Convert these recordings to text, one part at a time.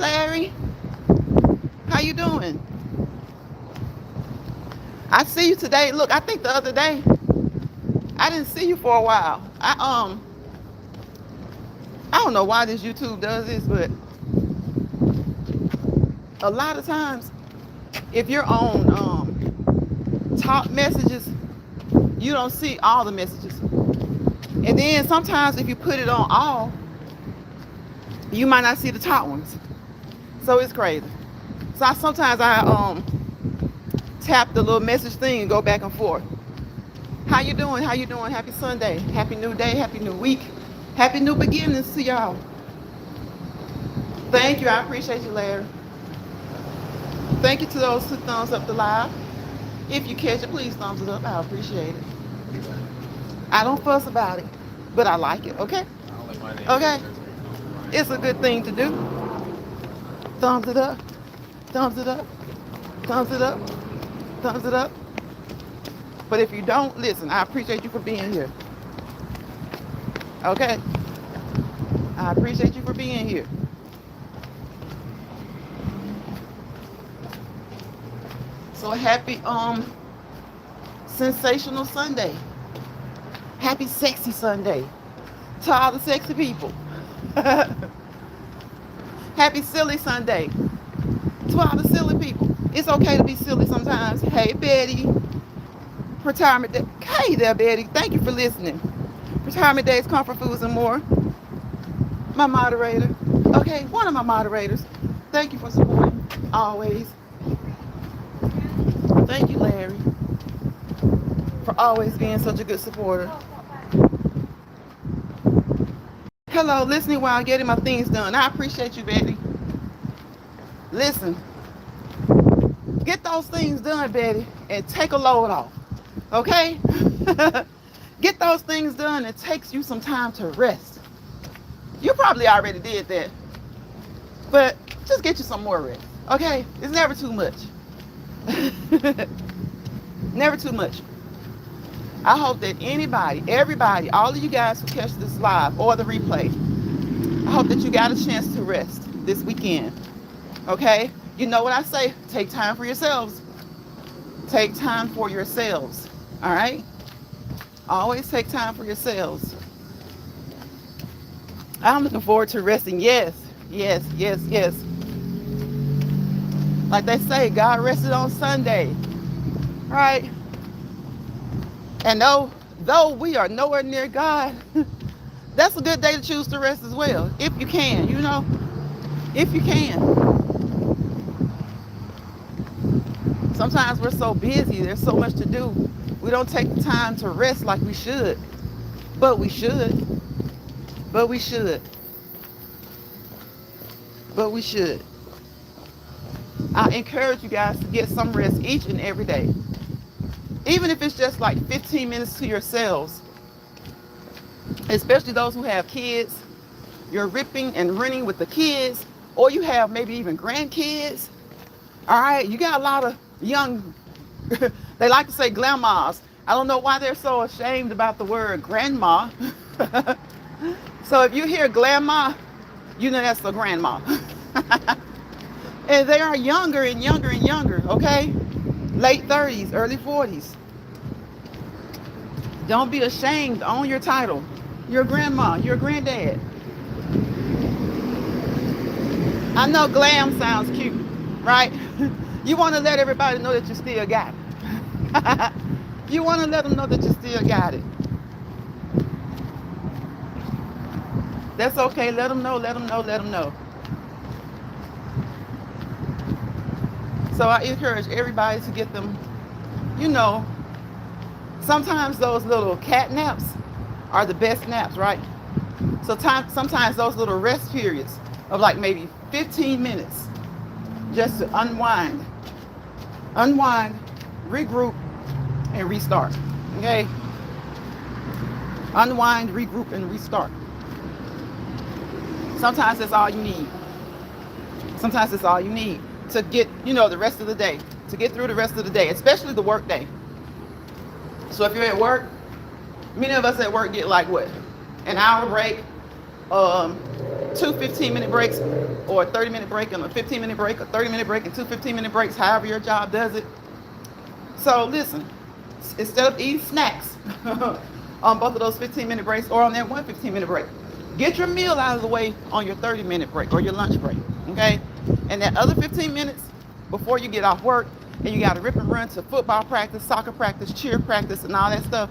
Larry. How you doing? I see you today. Look, I think the other day I didn't see you for a while. I don't know why this YouTube does this, but a lot of times if you're on top messages, you don't see all the messages. And then sometimes if you put it on all, you might not see the top ones. So it's crazy. So sometimes I tap the little message thing and go back and forth. How you doing? How you doing? Happy Sunday. Happy new day. Happy new week. Happy new beginnings to y'all. Thank you. I appreciate you, Larry. Thank you to those who thumbs up the live. If you catch it, please thumbs it up. I appreciate it. I don't fuss about it, but I like it, okay? Okay? It's a good thing to do. Thumbs it up. Thumbs it up. Thumbs it up. Thumbs it up. But if you don't, listen, I appreciate you for being here. Okay? I appreciate you for being here. So happy sensational Sunday. Happy sexy Sunday to all the sexy people. Happy silly Sunday to all the silly people. It's okay to be silly sometimes. Hey Betty. Retirement day. Hey there, Betty. Thank you for listening. Retirement days, comfort foods, and more. My moderator. Okay, one of my moderators. Thank you for supporting always. Thank you, Larry, for always being such a good supporter. Hello, listening while getting my things done. I appreciate you, Betty. Listen, get those things done, Betty, and take a load off. Okay? Get those things done. It takes you some time to rest. You probably already did that. But just get you some more rest. Okay? It's never too much. Never too much. I hope that anybody, everybody, all of you guys who catch this live or the replay, I hope that you got a chance to rest this weekend. Okay? You know what I say? Take time for yourselves. Take time for yourselves. All right? Always take time for yourselves. I'm looking forward to resting. Yes, yes, yes, yes. Like they say, God rested on Sunday. Right? And though we are nowhere near God, that's a good day to choose to rest as well. If you can, you know. If you can. Sometimes we're so busy, there's so much to do. We don't take the time to rest like we should. But we should. But we should. But we should. I encourage you guys to get some rest each and every day. Even if it's just like 15 minutes to yourselves. Especially those who have kids. You're ripping and running with the kids. Or you have maybe even grandkids. All right? You got a lot of young, they like to say grandmas. I don't know why they're so ashamed about the word grandma. So if you hear grandma, you know that's a grandma. And they are younger and younger and younger, okay? Late 30s, early 40s. Don't be ashamed. Own your title. Your grandma, your granddad. I know glam sounds cute, right? You want to let everybody know that you still got it. You want to let them know that you still got it. That's okay. Let them know, let them know, let them know. So I encourage everybody to get them, you know, sometimes those little cat naps are the best naps, right? So sometimes those little rest periods of like maybe 15 minutes just to unwind, regroup, and restart, okay? Unwind, regroup, and restart. Sometimes that's all you need. Sometimes that's all you need to get, you know, the rest of the day, to get through the rest of the day, especially the work day. So if you're at work, many of us at work get like what? An hour break, two 15-minute breaks, or a 30-minute break and a 15-minute break, a 30-minute break and two 15-minute breaks, however your job does it. So listen, instead of eating snacks on both of those 15-minute breaks or on that one 15-minute break, get your meal out of the way on your 30-minute break or your lunch break, okay? And that other 15 minutes before you get off work and you got to rip and run to football practice, soccer practice, cheer practice, and all that stuff,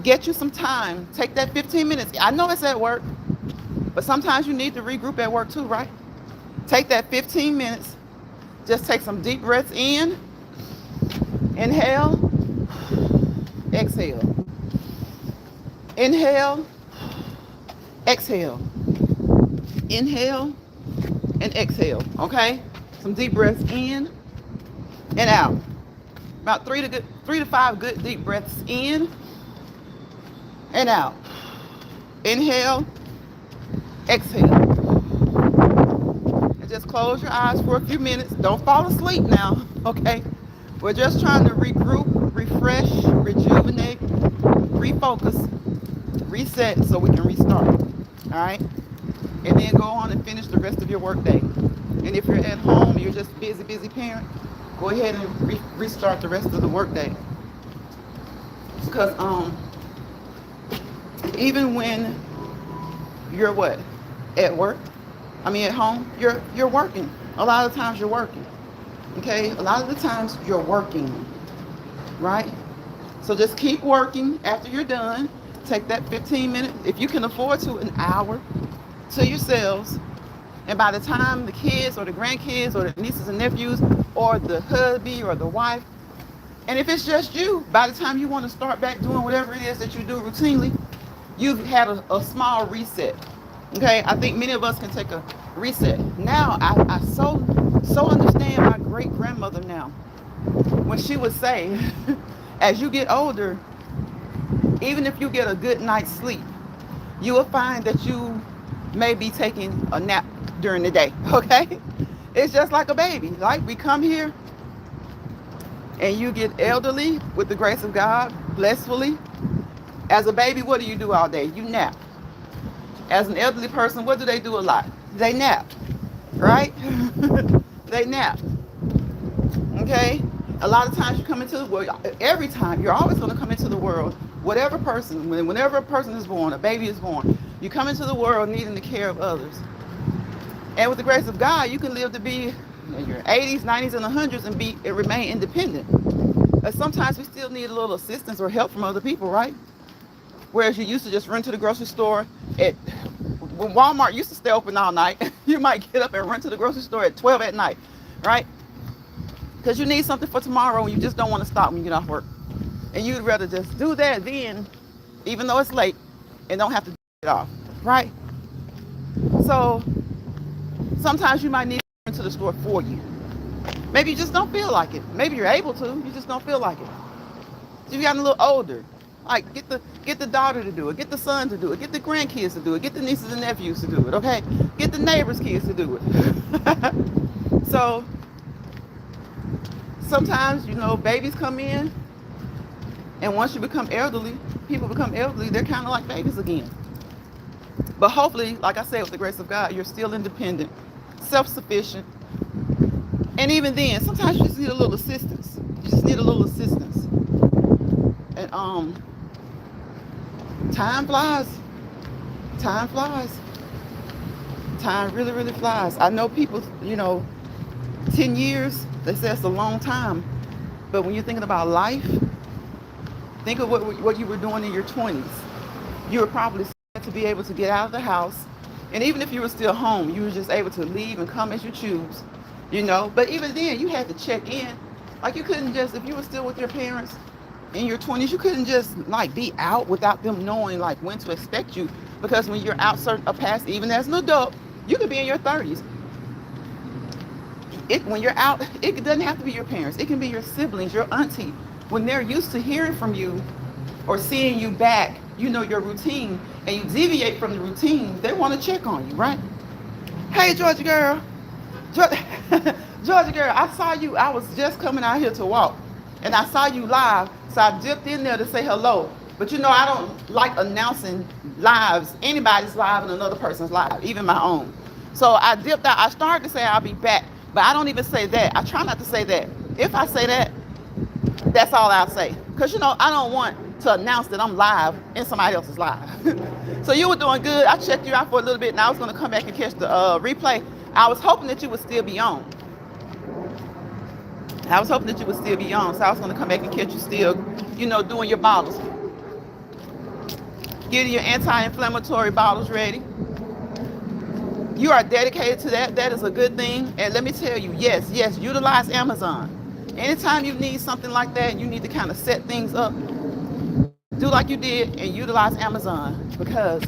get you some time. Take that 15 minutes. I know it's at work, but sometimes you need to regroup at work too, right? Take that 15 minutes. Just take some deep breaths in. Inhale. Exhale. Inhale. Exhale. Inhale and exhale, okay? Some deep breaths in and out. About 3 to 5 good deep breaths in and out. Inhale, exhale. And just close your eyes for a few minutes. Don't fall asleep now, okay? We're just trying to regroup, refresh, rejuvenate, refocus, reset so we can restart, all right? And then go on and finish the rest of your work day. And if you're at home and you're just busy parent, go ahead and restart the rest of the work day. Because even when you're what? At work? At home, you're working. A lot of times you're working. Okay? A lot of the times you're working. Right? So just keep working after you're done. Take that 15 minutes, if you can afford to, an hour to yourselves. And by the time the kids or the grandkids or the nieces and nephews or the hubby or the wife, and if it's just you, by the time you want to start back doing whatever it is that you do routinely, you've had a small reset. Okay, I think many of us can take a reset. Now, I so understand my great grandmother now when she would say, as you get older, even if you get a good night's sleep, you will find that you may be taking a nap during the day. Okay, it's just like a baby. Like, we come here and you get elderly with the grace of God, blissfully. As a baby, what do you do all day? You nap. As an elderly person, what do they do a lot? They nap, right? They nap. Okay? A lot of times you come into the world, every time, you're always going to come into the world, whenever a person is born, a baby is born, you come into the world needing the care of others. And with the grace of God, you can live to be in your 80s, 90s, and 100s and remain independent. But sometimes we still need a little assistance or help from other people, right? Whereas you used to just run to the grocery store when Walmart used to stay open all night, you might get up and run to the grocery store at 12 at night, right? Because you need something for tomorrow and you just don't want to stop when you get off work. And you'd rather just do that then, even though it's late, and don't have to get off, right? So sometimes you might need to run to the store for you. Maybe you just don't feel like it. Maybe you're able to, you just don't feel like it. So you've gotten a little older. Like, get the daughter to do it, get the son to do it, get the grandkids to do it, get the nieces and nephews to do it, okay? Get the neighbors' kids to do it. So sometimes, babies come in, and once you become elderly, people become elderly, they're kind of like babies again. But hopefully, like I said, with the grace of God, you're still independent, self-sufficient. And even then, sometimes you just need a little assistance. You just need a little assistance. And time flies. Time flies. Time really, really flies. I know people, 10 years, they say it's a long time. But when you're thinking about life, think of what you were doing in your 20s. You were probably to be able to get out of the house. And even if you were still home, you were just able to leave and come as you choose. But even then, you had to check in. Like, you couldn't just, if you were still with your parents in your 20s, you couldn't just, be out without them knowing, when to expect you. Because when you're out past, even as an adult, you could be in your 30s. When you're out, it doesn't have to be your parents. It can be your siblings, your auntie. When they're used to hearing from you or seeing you back, your routine, and you deviate from the routine, they want to check on you, right? Hey, Georgia girl. Georgia girl, I saw you. I was just coming out here to walk, and I saw you live, so I dipped in there to say hello. But you know, I don't like announcing lives, anybody's live and another person's live, even my own. So I dipped out. I started to say I'll be back, but I don't even say that. I try not to say that. If I say that, that's all I'll say. Because, you know, I don't want to announce that I'm live in somebody else's live. So you were doing good. I checked you out for a little bit, and I was going to come back and catch the replay. I was hoping that you would still be on. So I was going to come back and catch you still, you know, doing your bottles. Getting your anti-inflammatory bottles ready. You are dedicated to that. That is a good thing. And let me tell you, yes, utilize Amazon. Anytime you need something like that and you need to kind of set things up, do like you did and utilize Amazon, because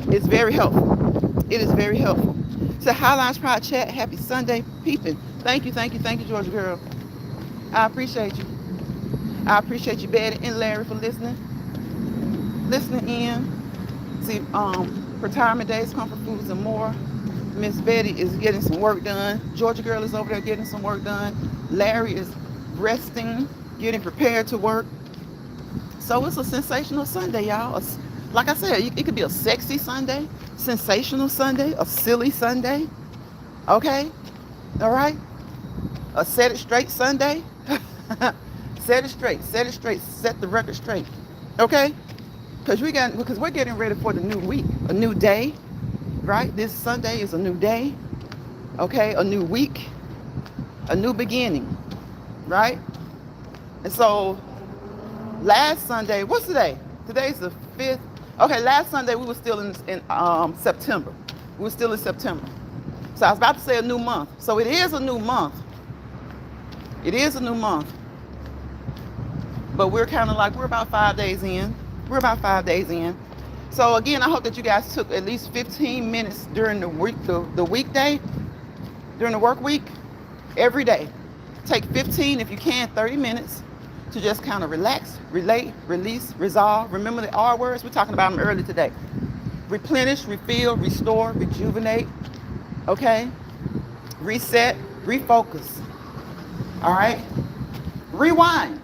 it's very helpful. It is very helpful. So Highline Pride Chat, happy Sunday peeping. Thank you, Georgia girl. I appreciate you. I appreciate you, Betty and Larry, for listening in. See, retirement days, comfort foods, and more. Miss Betty is getting some work done. Georgia girl is over there getting some work done. Larry is resting, getting prepared to work. So it's a sensational Sunday, y'all. Like I said, it could be a sexy Sunday, sensational Sunday, a silly Sunday. Okay? All right? A set it straight Sunday. Set it straight, set the record straight. Okay? Because we're getting ready for the new week, a new day, right? This Sunday is a new day, okay? A new week, a new beginning, right? And so last Sunday, what's today? Today's the 5th. Okay, last Sunday we were still in September. We were still in September. So I was about to say a new month. So it is a new month. It is a new month. But we're kind of like, we're about 5 days in. So again, I hope that you guys took at least 15 minutes during the week, the weekday, during the work week, every day. Take 15, if you can, 30 minutes to just kind of relax, relate, release, resolve. Remember the R words? We're talking about them early today. Replenish, refill, restore, rejuvenate, okay? Reset, refocus, all right? Rewind,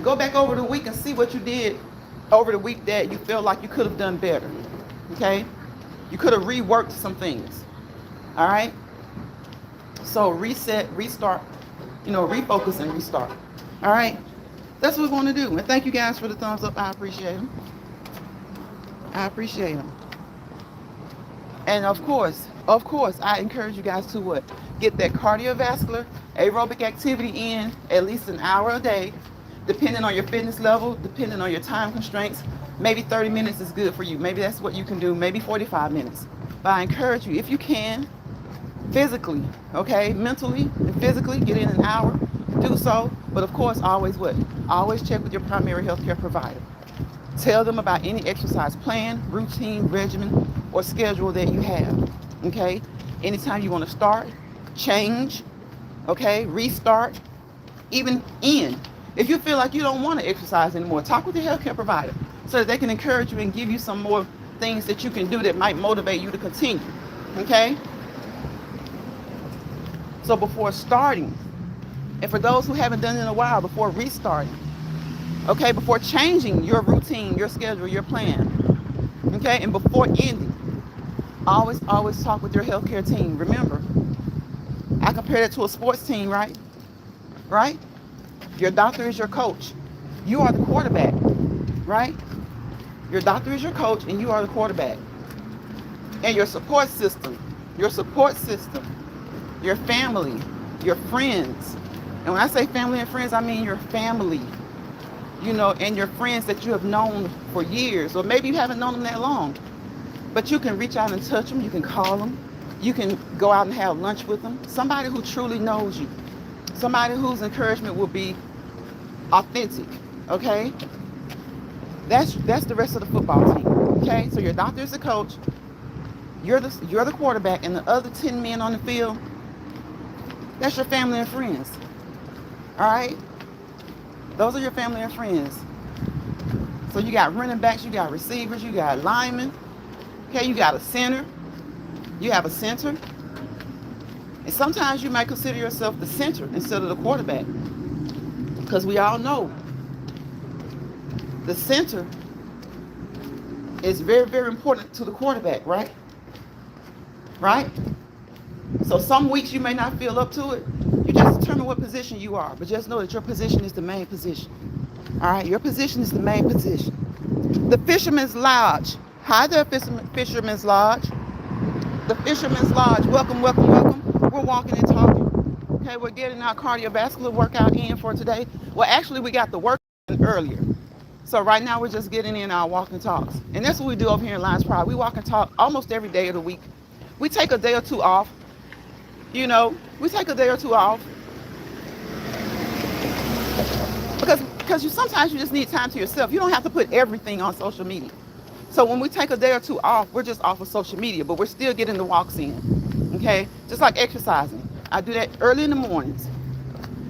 go back over the week and see what you did over the week that you feel like you could have done better, okay? You could have reworked some things, all right? So reset, restart, refocus and restart, all right? That's what we want to do. And thank you guys for the thumbs up. I appreciate them. And of course, I encourage you guys to what? Get that cardiovascular aerobic activity in at least an hour a day. Depending on your fitness level, depending on your time constraints, maybe 30 minutes is good for you. Maybe that's what you can do, maybe 45 minutes. But I encourage you, if you can, physically, okay, mentally and physically, get in an hour, do so. But of course, always what? Always check with your primary healthcare provider. Tell them about any exercise plan, routine, regimen, or schedule that you have, okay? Anytime you want to start, change, okay, restart, even end. If you feel like you don't want to exercise anymore, talk with your healthcare provider so that they can encourage you and give you some more things that you can do that might motivate you to continue, okay? So before starting, and for those who haven't done it in a while, before restarting, okay, before changing your routine, your schedule, your plan, okay, and before ending, always talk with your healthcare team. Remember, I compare that to a sports team, right? Right? Your doctor is your coach. You are the quarterback, right? Your doctor is your coach and you are the quarterback. And your support system, your family, your friends. And when I say family and friends, I mean your family, and your friends that you have known for years, or maybe you haven't known them that long. But you can reach out and touch them. You can call them. You can go out and have lunch with them. Somebody who truly knows you. Somebody whose encouragement will be authentic, okay? That's the rest of the football team, okay? So your doctor is the coach, you're the quarterback, and the other 10 men on the field, that's your family and friends, all right? Those are your family and friends. So you got running backs, you got receivers, you got linemen, okay? You got a center, you have a center, and sometimes you might consider yourself the center instead of the quarterback. Because we all know the center is very, very important to the quarterback, right? Right? So some weeks you may not feel up to it. You just determine what position you are, but just know that your position is the main position. All right, your position is the main position. The Fisherman's Lodge. Hi there, Fisherman's Lodge. The Fisherman's Lodge. Welcome, welcome, welcome. We're walking and talking. Okay, we're getting our cardiovascular workout in for today. Well, actually, we got the workout in earlier. So right now, we're just getting in our walk and talks. And that's what we do over here in Lions Pride. We walk and talk almost every day of the week. We take a day or two off. You know, we take a day or two off. Because sometimes you just need time to yourself. You don't have to put everything on social media. So when we take a day or two off, we're just off of social media, but we're still getting the walks in, okay? Just like exercising. I do that early in the mornings.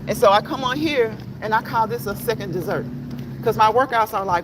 And so I come on here and I call this a second dessert because my workouts are like